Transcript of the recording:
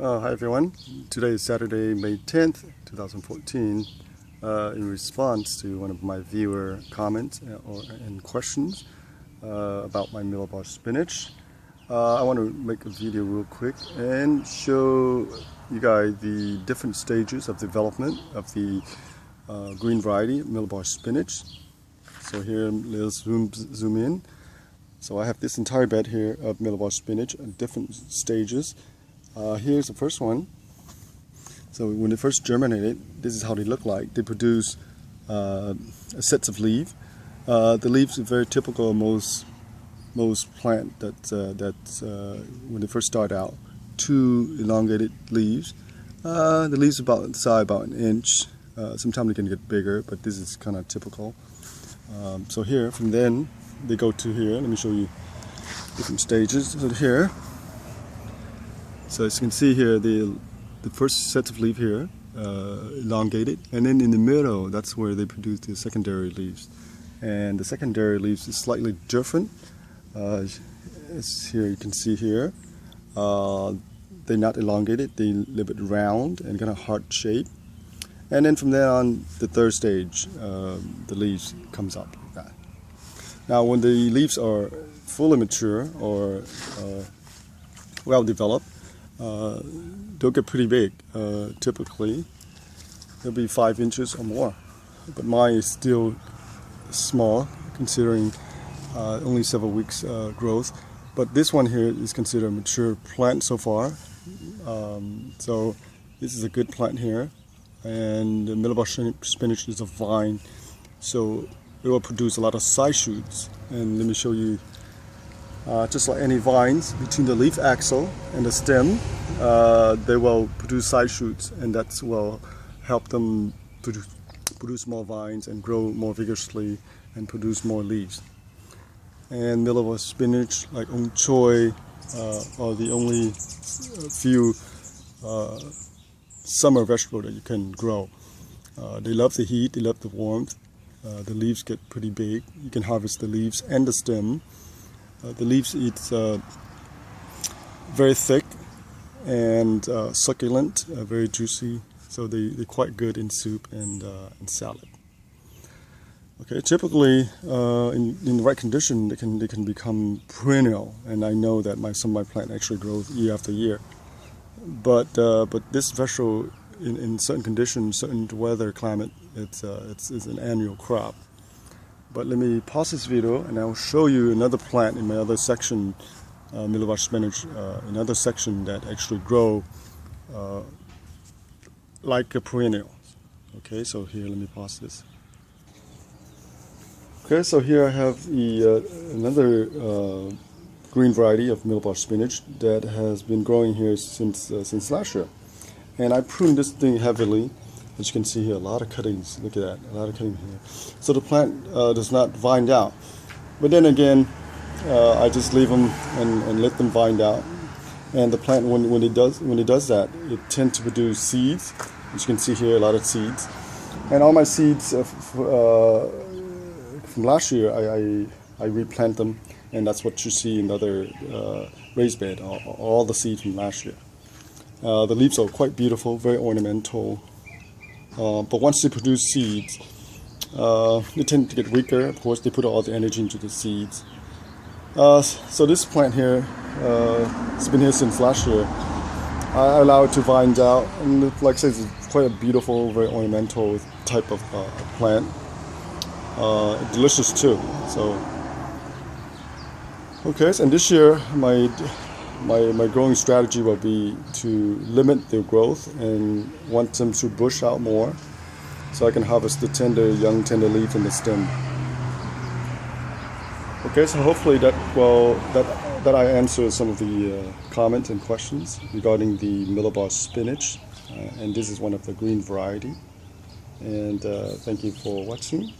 Hi everyone. Today is Saturday, May 10th, 2014. In response to one of my viewer comments and questions about my Malabar spinach, I want to make a video real quick and show you guys the different stages of development of the green variety Malabar spinach. So here, let's zoom in. So I have this entire bed here of Malabar spinach at different stages. Here's the first one. So when they first germinated, this is how they look like. They produce sets of leaves. The leaves are very typical of most plant that when they first start out. Two elongated leaves. The leaves about the size about an inch. Sometimes they can get bigger, but this is kind of typical. So here, from then they go to here. Let me show you different stages. So here. So as you can see here, the first set of leaves here, elongated, and then in the middle, that's where they produce the secondary leaves. And the secondary leaves is slightly different. As here you can see here, they're not elongated, they're a little bit round and kind of heart shape. And then from there on, the third stage, the leaves comes up like that. Now when the leaves are fully mature or well developed, they'll get pretty big. Typically, they'll be 5 inches or more. But mine is still small, considering only several weeks growth. But this one here is considered a mature plant so far. So this is a good plant here. And the Malabar spinach is a vine, so it will produce a lot of side shoots. And let me show you. Just like any vines, between the leaf axil and the stem, they will produce side shoots, and that will help them produce more vines and grow more vigorously and produce more leaves. And Malabar spinach, like Untitled, are the only few summer vegetables that you can grow. They love the heat, they love the warmth. The leaves get pretty big. You can harvest the leaves and the stem. The leaves it's very thick and succulent, very juicy, so they're quite good in soup and salad. Okay, typically in the right condition, they can become perennial, and I know that some of my plant actually grows year after year. But this vegetable, in certain conditions, certain weather, climate, it's an annual crop. But let me pause this video and I'll show you another plant in my other section, Malabar spinach, another section that actually grow like a perennial. Okay, so here, let me pause this. Okay, so here I have another green variety of Malabar spinach that has been growing here since last year. And I pruned this thing heavily. As you can see here, a lot of cuttings. Look at that, a lot of cuttings here. So the plant does not vine out. But then again, I just leave them and let them vine out. And the plant, when it does that, it tends to produce seeds. As you can see here, a lot of seeds. And all my seeds from last year, I replant them, and that's what you see in the other raised bed. All the seeds from last year. The leaves are quite beautiful, very ornamental. But once they produce seeds, they tend to get weaker. Of course, they put all the energy into the seeds. So this plant here, it's been here since last year. I allow it to vine out, and like I said, it's quite a beautiful, very ornamental type of plant. Delicious too. So, okay, and this year my growing strategy will be to limit their growth and want them to bush out more, so I can harvest the young tender leaf in the stem. Okay, so hopefully that I answered some of the comments and questions regarding the Malabar spinach, and this is one of the green variety. And thank you for watching.